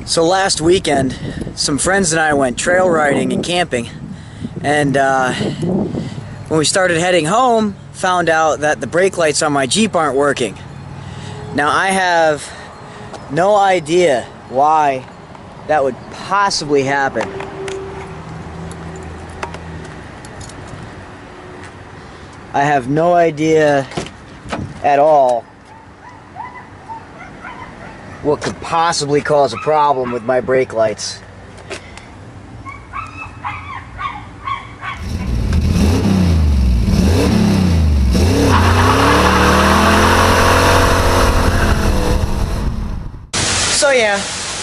So last weekend, some friends and I went trail riding and camping, and when we started heading home, found out that the brake lights on my Jeep aren't working. Now I have no idea why that would possibly happen. I have no idea at all what could possibly cause a problem with my brake lights. So yeah,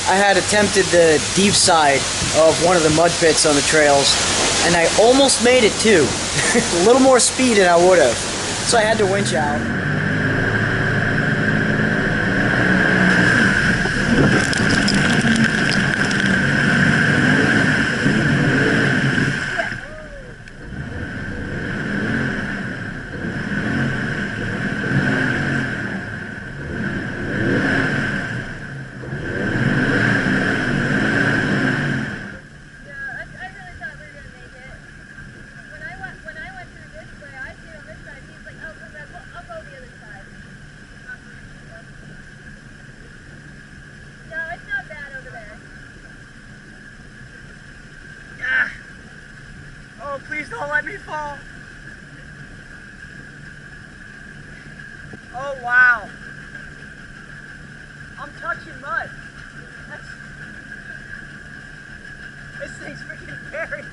I had attempted the deep side of one of the mud pits on the trails, and I almost made it too. A little more speed than I would have. So I had to winch out. Oh, please don't let me fall. Oh, wow. I'm touching mud. This thing's freaking scary.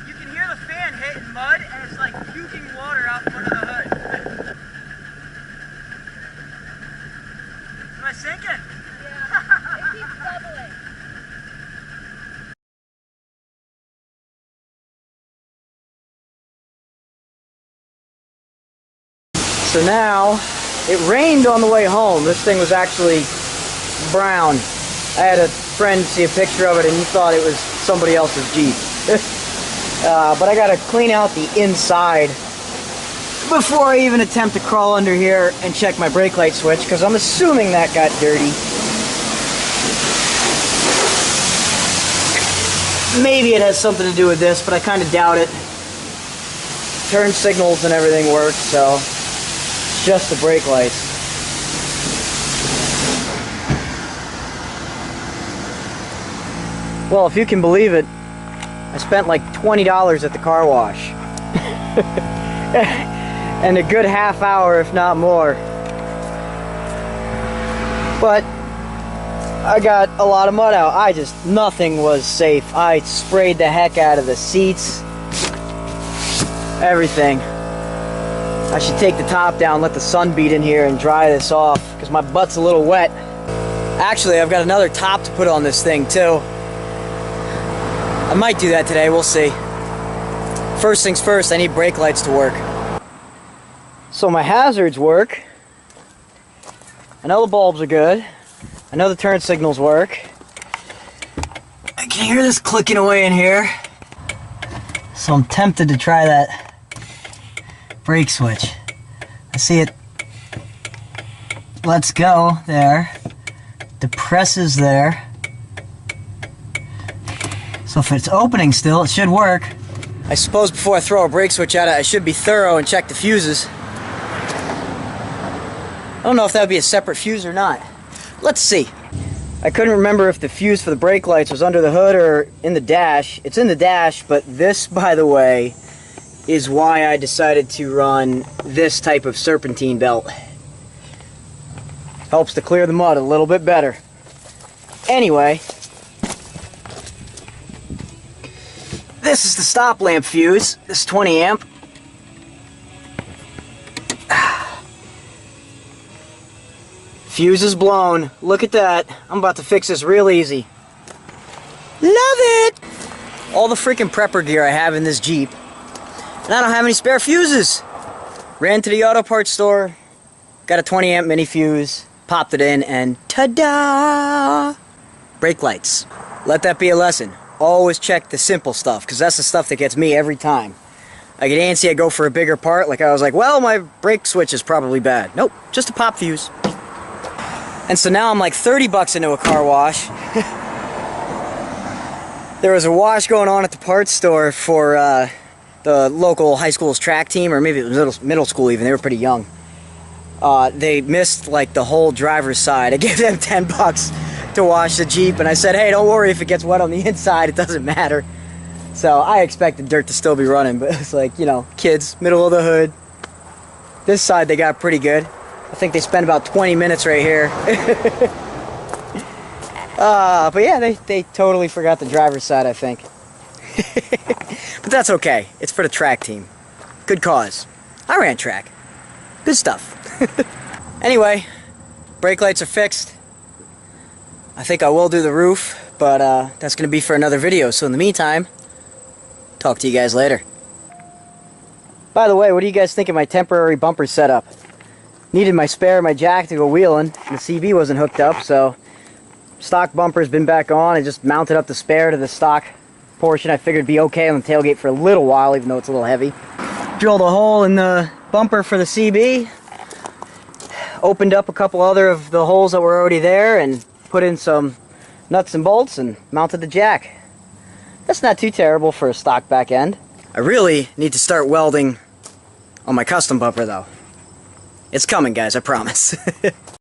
You can hear the fan hitting mud, and it's like puking water out from under the hood. Am I sinking? Yeah, it keeps bubbling. So now, it rained on the way home. This thing was actually brown. I had a friend see a picture of it and he thought it was somebody else's Jeep. But I gotta clean out the inside before I even attempt to crawl under here and check my brake light switch, because I'm assuming that got dirty. Maybe it has something to do with this, but I kind of doubt it. Turn signals and everything works, so it's just the brake lights. Well, if you can believe it, I spent like $20 at the car wash. And a good half hour, if not more. But I got a lot of mud out. Nothing was safe. I sprayed the heck out of the seats. Everything. I should take the top down, let the sun beat in here and dry this off, because my butt's a little wet. Actually, I've got another top to put on this thing too. I might do that today, we'll see. First things first, I need brake lights to work. So my hazards work. I know the bulbs are good. I know the turn signals work. I can hear this clicking away in here. So I'm tempted to try that brake switch. I see it. Let's go there. Depresses there. So if it's opening still, it should work. I suppose before I throw a brake switch at it, I should be thorough and check the fuses. I don't know if that would be a separate fuse or not. Let's see. I couldn't remember if the fuse for the brake lights was under the hood or in the dash. It's in the dash, but this, by the way, is why I decided to run this type of serpentine belt. Helps to clear the mud a little bit better. Anyway, this is the stop lamp fuse, this 20 amp. Fuse is blown. Look at that. I'm about to fix this real easy. Love it! all the freaking prepper gear I have in this Jeep, and I don't have any spare fuses. Ran to the auto parts store, got a 20 amp mini fuse, popped it in, and ta-da! Brake lights. Let that be a lesson. Always check the simple stuff, because that's the stuff that gets me every time. I get antsy, I go for a bigger part, like I was like, well, my brake switch is probably bad. Nope, just a pop fuse. And so now I'm like 30 bucks into a car wash. There was a wash going on at the parts store for the local high school's track team, or maybe it was middle school even. They were pretty young. They missed like the whole driver's side. I gave them 10 bucks to wash the Jeep, and I said, hey, don't worry if it gets wet on the inside, it doesn't matter. So I expected dirt to still be running, but it's like, you know, kids, middle of the hood. This side they got pretty good. I think they spent about 20 minutes right here. But yeah, they totally forgot the driver's side, I think. But that's okay. It's for the track team. Good cause. I ran track. Good stuff. Anyway, brake lights are fixed. I think I will do the roof, but that's going to be for another video. So in the meantime, talk to you guys later. By the way, what do you guys think of my temporary bumper setup? Needed my spare, my jack to go wheeling, and the CB wasn't hooked up, so stock bumper's been back on. I just mounted up the spare to the stock portion. I figured it'd be okay on the tailgate for a little while, even though it's a little heavy. Drilled a hole in the bumper for the CB. Opened up a couple other of the holes that were already there and put in some nuts and bolts and mounted the jack. That's not too terrible for a stock back end. I really need to start welding on my custom bumper though. It's coming, guys, I promise.